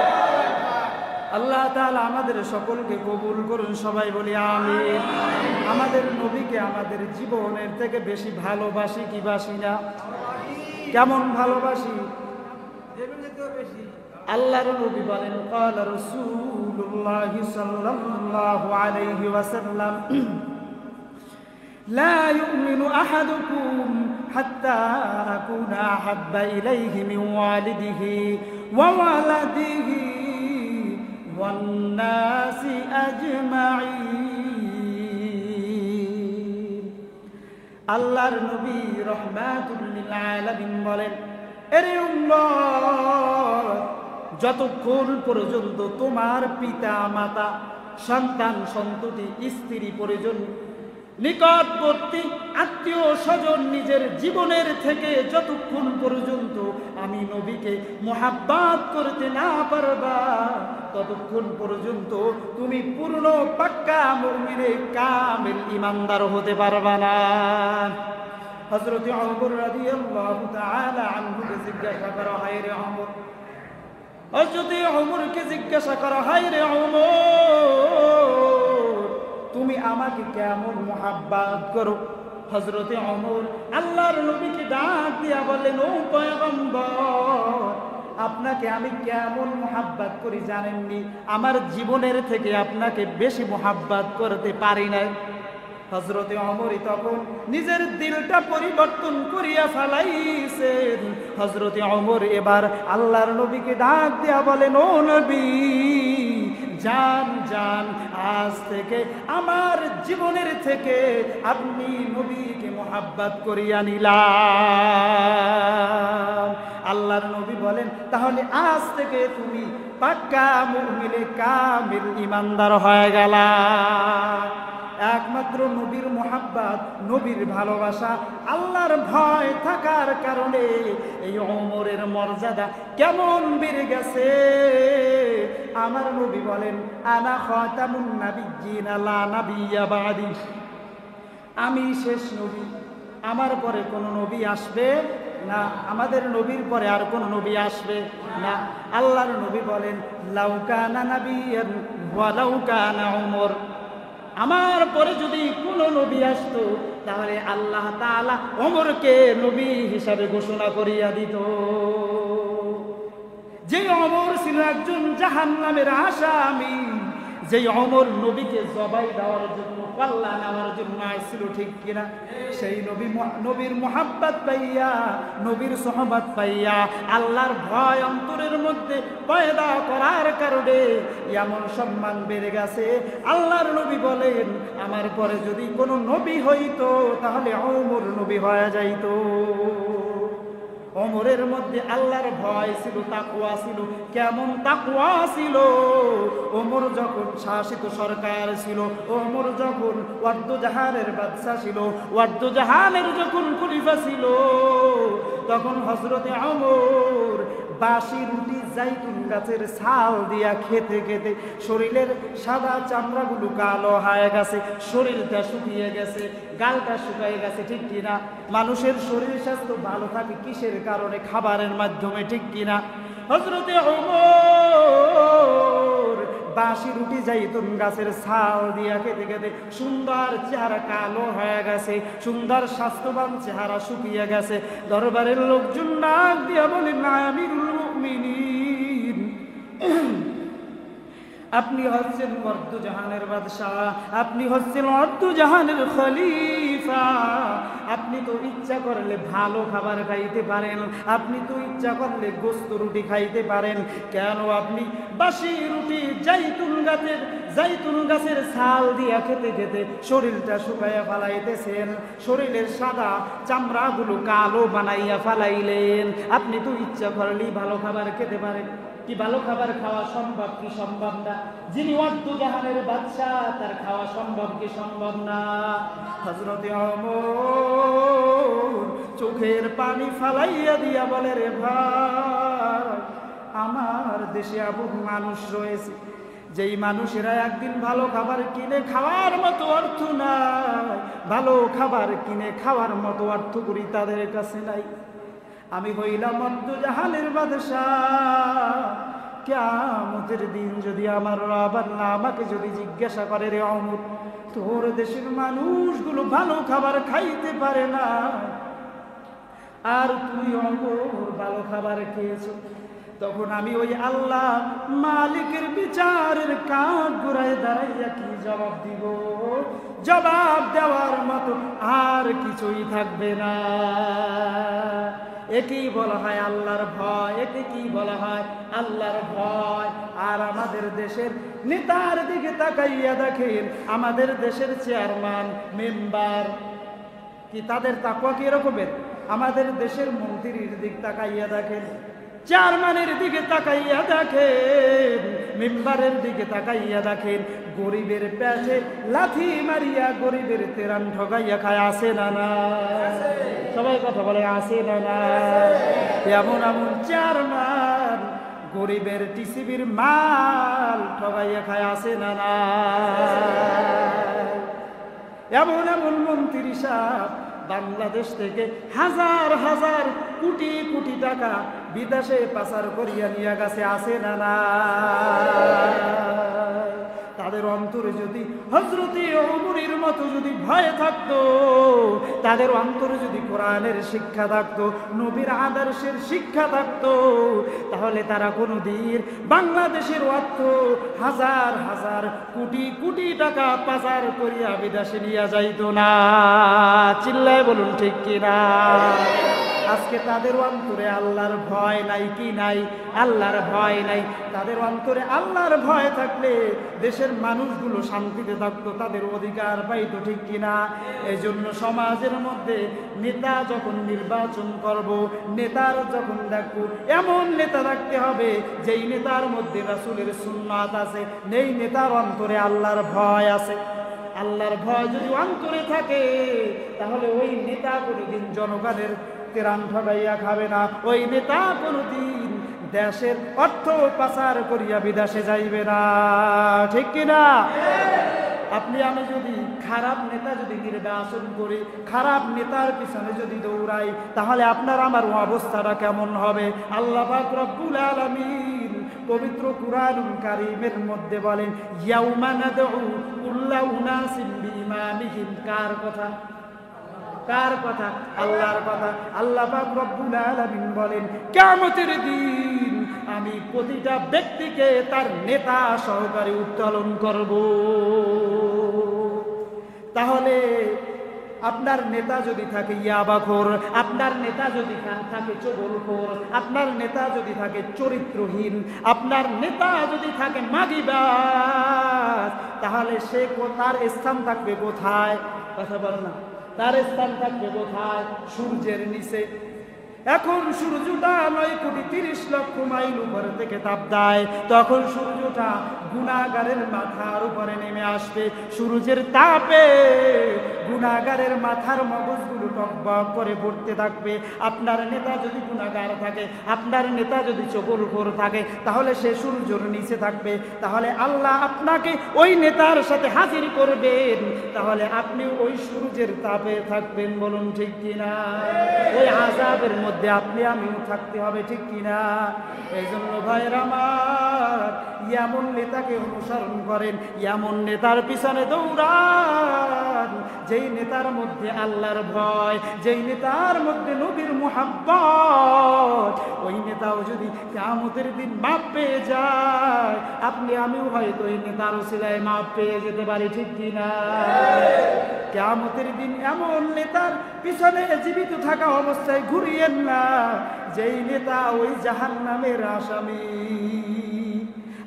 আল্লাহ তাআলা আমাদের সকলকে কবুল করুন, সবাই বলি আমিন। আমাদের নবীকে আমাদের জীবনের থেকে বেশি ভালোবাসি কি বাসি না? কেমন ভালোবাসি? আল্লাহর নবী বলেন, ক্বালা রাসূলুল্লাহ সাল্লাল্লাহু আলাইহি ওয়াসাল্লাম, লা ইউমিনু আহাদুকুম হাত্তা আকুনা আহাব্বা ইলাইহি মিন ওয়ালিদিহি ওয়া ওয়ালাদিহি ওয়ান নাসি আজমাইন। আল্লাহর নবী রাহমাতুল লিল আলামিন বলেন, এরে উম্মত, যতক্ষণ পর্যন্ত তোমার পিতা মাতা, সন্তান সন্ততি, স্ত্রী পরিজন, নিকটবর্তী আত্মীয় স্বজন, নিজের জীবনের থেকে যতক্ষণ পর্যন্ত আমি নবীকে মুহাব্বত করতে না পারবা, ততক্ষণ পর্যন্ত তুমি পূর্ণ পাক্কা মুমিনে কামিল ঈমানদার হতে পারবা না। হযরত ওমর রাদিয়াল্লাহু তাআলা আনহুকে জিজ্ঞাসা করা হয়, রে ওমর, হযরত ওমরকে জিজ্ঞাসা করা হয়, রে ওমর, তুমি আমাকে কেমন মুহাব্বত করো? হযরত ওমর আল্লাহর নবীকে ডাক দিয়া বলেন, ও পয়গম্বর, আপনাকে আমি কেমন মুহাব্বত করি জানেননি? আমার জীবনের থেকে আপনাকে বেশি মুহাব্বত করতে পারি না। হযরত ওমর তখন নিজের দিলটা পরিবর্তন করিয়া ফেলাইছেন। হযরত ওমর এবার আল্লাহর নবীকে ডাক দিয়া বলেন, ও নবী, জান জান, আজ থেকে আমার জীবনের থেকে আপনি নবীকে মুহাব্বত করিয়া নিলাম। আল্লাহর নবী বলেন, তাহলে আজ থেকে তুমি পাক্কা মুমিনে কামিল ঈমানদার হয়ে গেলা। একমাত্র নবীর মুহাব্বত, নবীর ভালোবাসা, আল্লাহর ভয় থাকার কারণে এই ওমরের মর্যাদা কেমন বেড়ে গেছে। আমার নবী বলেন, আনা খাতামুন নাবিয়্যিন লা নাবিয়্যা বাদি, আমি শেষ নবী, আমার পরে কোনো নবী আসবে না, আমাদের নবীর পরে আর কোন নবী আসবে না। আল্লাহর নবী বলেন, লাউ কানা নাবিয়্যান ওয়া লাউ কানা ওমর, আমার পরে যদি কোনো নবী আসতো তাহলে আল্লাহ তাআলা ওমরকে নবী হিসাবে ঘোষণা করিয়া দিত। যে ওমর ছিল একজন জাহান্নামের আসামি, যে ওমর নবীকে জবাই দেওয়ার জন্য, পাল্লা নেওয়ার জন্য আসছিল, ঠিক কিনা? সেই নবীর মুহাব্বত পাইয়া, নবীর সোহবত পাইয়া, আল্লাহর ভয় অন্তরের মধ্যে পয়দা করার কারণে এমন সম্মান বেড়ে গেছে। আল্লাহর নবী বলেন, আমার পরে যদি কোনো নবী হইতো তাহলে ওমর নবী হয়ে যাইতো। ওমরের মধ্যে আল্লাহর ভয় ছিল, তাকওয়া ছিল। কেমন তাকওয়া ছিল? ওমর যখন শাসিত সরকার ছিল, ওমর যখন ওয়াদ্দুজাহানের বাদশা ছিল, ওয়াদ্দুজাহানের যখন খলিফা ছিল, তখন হযরতে ওমর বাসি রুটি জাইতুন গাছের ছাল দিয়া খেতে খেতে শরীরের সাদা চামড়াগুলো কালো হয়ে গেছে, শরীরটা শুকিয়ে গেছে, গালটা শুকিয়ে গেছে, ঠিক কিনা? মানুষের শরীর স্বাস্থ্য ভালো থাকে কিসের কারণে? খাবারের মাধ্যমে, ঠিক কিনা? হযরতে ওমর বাসি রুটি জাইতুন গাছের ছাল দিয়া খেতে খেতে সুন্দর চেহারা কালো হয়ে গেছে, সুন্দর স্বাস্থ্যবান চেহারা শুকিয়ে গেছে। দরবারের লোকজন নাক দিয়া বলেন, আমিরুল মুমিনিন, আপনি হচ্ছেন ওয়াদ্দুজাহানের বাদশাহ, আপনি হচ্ছেন ওয়াদ্দুজাহানের খলিফা, আপনি তো ইচ্ছা করলে ভালো খাবার খাইতে পারেন, আপনি তো ইচ্ছা করলে গোস্ত রুটি খাইতে পারেন, কেন আপনি বাসি রুটি জাইতুন গাছের জাইতুন গাছের ছাল দিয়া খেতে খেতে শরীরটা শুকাইয়া ফালাইতেছেন, শরীরের সাদা চামড়াগুলো কালো বানাইয়া ফালাইলেন। আপনি তো ইচ্ছা করলেই ভালো খাবার খেতে পারেন, কি ভালো খাবার খাওয়া সম্ভব কি সম্ভব না? যিনি ওয়াক্তু জাহানের বাদশা তার খাওয়া সম্ভব কি সম্ভব না? হযরতে ওমর চোখের পানি ফালাইয়া দিয়া বলে, রে ভাই, আমার দেশে এমন মানুষ রয়েছে যেই মানুষেরা একদিন ভালো খাবার কিনে খাওয়ার মতো অর্থ নাই, ভালো খাবার কিনে খাওয়ার মতো অর্থ করি তাদের কাছে নাই। আমি হইলাম ওয়াক্তু জাহানের বাদশাহ। কিয়ামতের দিন যদি আমার রব আল্লাহ আমাকে যদি জিজ্ঞাসা করে, রে ওমর, তোর দেশের মানুষগুলো ভালো খাবার খাইতে পারে না, আর তুই ওমর ভালো খাবার খেয়েছো, তখন আমি ওই আল্লাহ মালিকের বিচারের কাঠ ঘুরায় দাঁড়াইয়া কি জবাব দিব? জবাব দেওয়ার মতো আর কিছুই থাকবে না। একেই বলা হয় আল্লাহর ভয়, একে কি বলা হয়? আল্লাহর ভয়। আর আমাদের দেশের নেতার দিকে তাকাইয়া দেখেন, আমাদের দেশের চেয়ারম্যান মেম্বার কি তাদের তাকওয়া কি রকমের? আমাদের দেশের মন্ত্রীর দিক তাকাইয়া দেখেন, চেয়ারম্যানের দিকে তাকাইয়া দেখেন, মেম্বারের দিকে তাকাইয়া দেখেন, গরিবের পেটে লাথি মারিয়া গরিবের তেরান ঠগাইয়া খায়, আছে না না? সবাই কথা বলে, আছে না না? এমন এমন চেয়ারম্যান গরিবের টিসিবির মাল ঠগাইয়া খায়, আছে না না? এমন এমন মন্ত্রী সাহেব বাংলাদেশ থেকে হাজার হাজার কোটি কোটি টাকা বিদেশে পাচার করিয়া নিয়ে গেছে, আছে না না? তাদের অন্তরে যদি হযরতে ওমরের মতো যদি ভয় থাকতো, তাদের অন্তরে যদি কোরআনের শিক্ষা থাকতো, নবীর আদর্শের শিক্ষা থাকতো, তাহলে তারা কোনোদিন বাংলাদেশের অর্থ হাজার হাজার কোটি কোটি টাকা পাচার করিয়া বিদেশে নিয়ে যাইতো না। চিল্লায় বলুন ঠিক কিনা? আজকে তাদের অন্তরে আল্লাহর ভয় নাই কি নাই? আল্লাহর ভয় নাই। তাদের অন্তরে আল্লাহর ভয় থাকলে দেশের মানুষগুলো শান্তিতে থাকতো, তাদের অধিকার পাইতো, ঠিক কিনা? এই জন্য সমাজের মধ্যে নেতা যখন নির্বাচন করব, নেতার যখন দেখবো, এমন নেতা রাখতে হবে যেই নেতার মধ্যে রাসূলের সুন্নাত আছে, নেই নেতার অন্তরে আল্লাহর ভয় আছে। আল্লাহর ভয় যদি অন্তরে থাকে তাহলে ওই নেতা কোনোদিন জনগণের তেরান ঠগাইয়া খাবে না, ওই নেতা কোনোদিন দেশের অর্থ পাচার করিয়া বিদেশে যাইবে না, ঠিক কিনা? আপনি আমি যদি খারাপ নেতা যদি নির্বাচন করি, খারাপ নেতার পিছনে যদি দৌড়াই, তাহলে আপনার আমার অবস্থাটা কেমন হবে? আল্লাহ পাক রব্বুল আলামিন পবিত্র কুরআনুল কারীমের মধ্যে বলেন, ইয়াউমা নাদউ কুল্লা উনাসিন বিইমামিহিম। কার কথা? কার কথা? আল্লাহর কথা। আল্লাহ পাক রব্বুল আলামিন বলেন, কিয়ামতের দিন আমি প্রতিটা ব্যক্তিকে তার নেতা সহকারে উত্তোলন করব। তাহলে আপনার নেতা যদি থাকে ইয়াবাখোর, আপনার নেতা যদি থাকে চগলখোর, আপনার নেতা যদি থাকে চরিত্রহীন, আপনার নেতা যদি থাকে মাগিবাজ, তাহলে সে তার স্থান থাকবে কোথায়? কথা বল না। তার স্থান থাকবে কোথায়? সূর্যের নিচে। এখন সূর্যটা 9,30,00,000 মাইল উপরে থেকে তাপ দেয়, তখন সূর্যটা গুনাহগারের মাথার উপরে নেমে আসবে। সূর্যের তাপে গুনাহগারের মাথার মগজগুলো টকবক করে পড়তে থাকবে। আপনার নেতা যদি গুনাহগার থাকে, আপনার নেতা যদি চগলখোর থাকে, তাহলে সে সূর্যের নিচে থাকবে। তাহলে আল্লাহ আপনাকে ওই নেতার সাথে হাজির করবেন, তাহলে আপনি ওই সূর্যের তাপে থাকবেন। বলুন ঠিক কিনা? ওই আযাবের মধ্যে আপনি আমিও থাকতে হবে, ঠিক কিনা? এই জন্য ভাইরা আমার, এমন নেতাকে অনুসরণ করেন, এমন নেতার পিছনে দৌড়ান যেই নেতার মধ্যে আল্লাহর ভয়, যেই নেতার মধ্যে নবীর মুহাব্বত। ওই নেতাও যদি কিয়ামতের দিন মাপ পেয়ে যায়, আপনি আমিও হয়তো ওই নেতার ওসিলায় মাপ পেয়ে যেতে পারি, ঠিক কিনা? কিয়ামতের দিন এমন নেতার পিছনে জীবিত থাকা অবস্থায় ঘুরিয়েন না যেই নেতা ওই জাহান্নামের আসামি।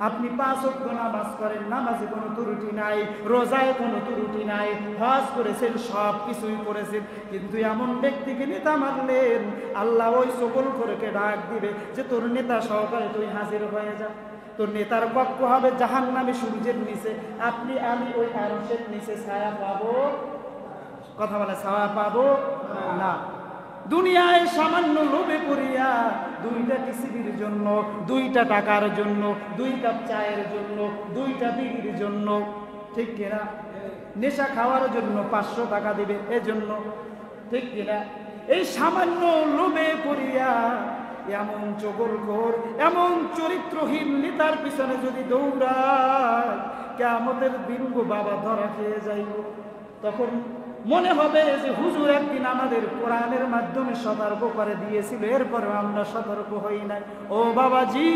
আপনি 5 ওয়াক্ত নামাজ করেন, নামাজে কোনো ত্রুটি নাই, রোজায় কোনো ত্রুটি নাই, হজ করেছেন, সব কিছুই করেছেন, কিন্তু এমন ব্যক্তিকে নেতা মানলেন, আল্লাহ ওই সকল করে ডাক দিবে যে তোর নেতা সহকারে তুই হাজির হয়ে যা। তোর নেতার পক্ষ হবে জাহান্নামে সূর্যের নিচে, আপনি আমি ওই আরশের নিচে ছায়া পাবো? কথা বলে ছায়া পাবো না। দুনিয়ায় সামান্য লোভে পড়িয়া 2টা টিসিবির জন্য, 2টা টাকার জন্য, 2 কাপ চায়ের জন্য, 2টা বিড়ির জন্য, ঠিক কিনা? নেশা খাওয়ার জন্য 500 টাকা দিবে এজন্য, ঠিক কিনা? এই সামান্য লোভে পড়িয়া এমন চগলখোর, এমন চরিত্রহীন নেতার পিছনে যদি দৌড়ায়, কিয়ামতের দিন গো বাবা ধরা খেয়ে যাইব। তখন মনে হবে যে হুজুর একদিন আমাদের কোরআনের মাধ্যমে সতর্ক করে দিয়েছিল, এরপরেও আমরা সতর্ক হই নাই। ও বাবাজি,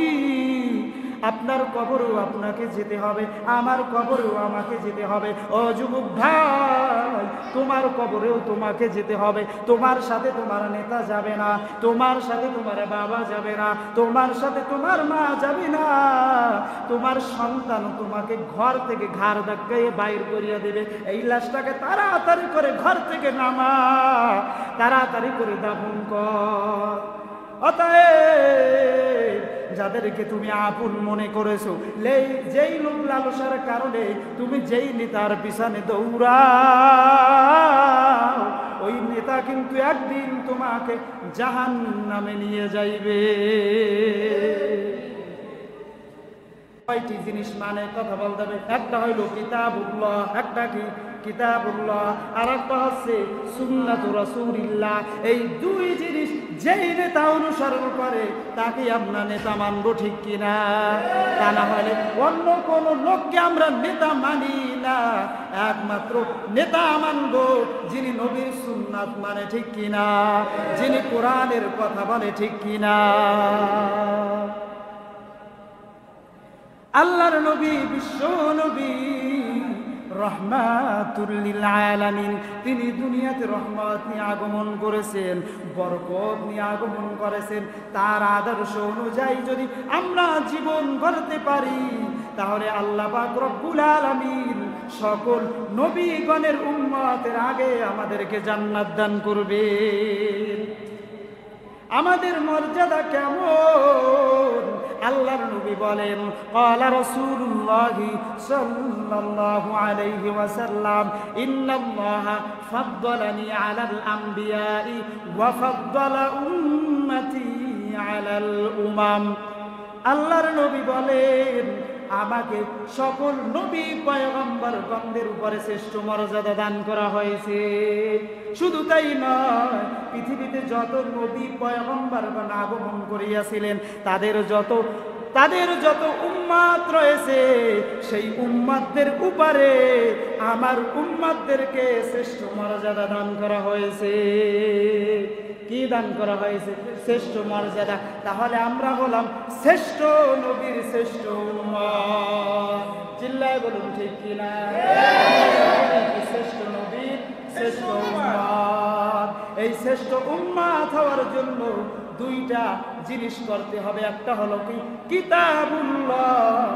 আপনার কবরেও আপনাকে যেতে হবে, আমার কবরেও আমাকে যেতে হবে। ও যুবক ভাই, তোমার কবরেও তোমাকে যেতে হবে। তোমার সাথে তোমার নেতা যাবে না, তোমার সাথে তোমার বাবা যাবে না, তোমার সাথে তোমার মা যাবে না, তোমার সন্তান তোমাকে ঘর থেকে ঘাড় ধাক্কাইয়ে বাইর করিয়া দেবে। এই লাশটাকে তাড়াতাড়ি করে ঘর থেকে নামা, তাড়াতাড়ি করে দাফন কর। অতএব যাদেরকে তুমি আপন মনে করেছো, যেই লোক লালসার কারণে তুমি যেই নেতার পিছনে দৌড়াও, ওই নেতা কিন্তু একদিন তোমাকে জাহান্নামে নিয়ে যাইবে। কয়টি জিনিস মানে কথা বলতে হবে? একটা হইল কিতাবুল্লাহ, একটা কি কিতাবুল্লাহ, আর একটা হচ্ছে সুন্নাতু রাসূলিল্লাহ। এই 2 জিনিস যেই নেতা অনুসরণ করে তাকে আমরা নেতা মানবো, ঠিক কিনা? তা না হলে অন্য কোন লোককে আমরা নেতা মানি না, একমাত্র নেতা মানবো যিনি নবীর সুন্নাত মানে, ঠিক কিনা? যিনি কোরআনের কথা বলে, ঠিক কিনা? আল্লাহর নবী, বিশ্ব নবী, রহমাতুল লিল আলামিন, তিনি দুনিয়াতে রহমত নিয়ে আগমন করেছেন, বরকত নিয়ে আগমন করেছেন। তার আদর্শ অনুযায়ী যদি আমরা জীবন গড়তে পারি, তাহলে আল্লাহ পাক রব্বুল আলামিন সকল নবীগণের উম্মতের আগে আমাদেরকে জান্নাত দান করবেন। আমাদের মর্যাদা কেমন? আল্লাহর নবী বলেন, ক্বালা রাসূলুল্লাহ সাল্লাল্লাহু আলাইহি ওয়াসাল্লাম, ইন্নাল্লাহা ফাদ্দালানি আলাল আমবিয়াই ওয়া ফাদ্দালা উম্মতি আলাল উমাম। আল্লাহর নবী বলেন, আমাকে সকল নবী পয়গম্বরগণদের উপরে শ্রেষ্ঠ মর্যাদা দান করা হয়েছে। শুধু তাই নয়, পৃথিবীতে যত নবী পয়গম্বরগণ আগমন করিয়াছিলেন, তাদের যত উম্মত রয়েছে, সেই উম্মতদের উপরে আমার উম্মতদেরকে শ্রেষ্ঠ মর্যাদা দান করা হয়েছে। কি দান করা হয়েছে? শ্রেষ্ঠ মর্যাদা। তাহলে আমরা হলাম শ্রেষ্ঠ নবীর শ্রেষ্ঠ উম্মত। চিল্লায় বলুন, ঠিক কিনা? শ্রেষ্ঠ নবীর শ্রেষ্ঠ উম্মত। এই শ্রেষ্ঠ উম্মত হওয়ার জন্য 2টা জিনিস করতে হবে। একটা হলো কি কিতাবুল্লাহ,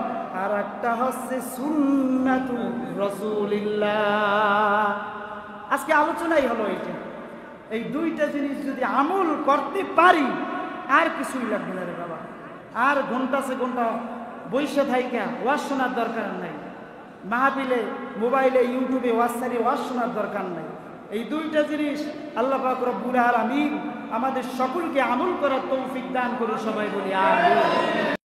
আর একটা হচ্ছে সুন্নাতু রাসূলিল্লাহ। আজকে আলোচনাই হলো এইটা। এই 2টা জিনিস যদি আমল করতে পারি, আর কিছুই লাগবে না রে বাবা। আর ঘন্টা সে ঘন্টা বইসা থাইকা ওয়াজ শোনার দরকার নাই, মাহফিলে মোবাইলে ইউটিউবে ওয়াজ শোনার দরকার নাই। এই 2টা জিনিস আল্লাহ পাক রব্বুল আলামিন আমাদের সকলকে আমল করার তৌফিক দান করুন। সবাই বলি আমিন।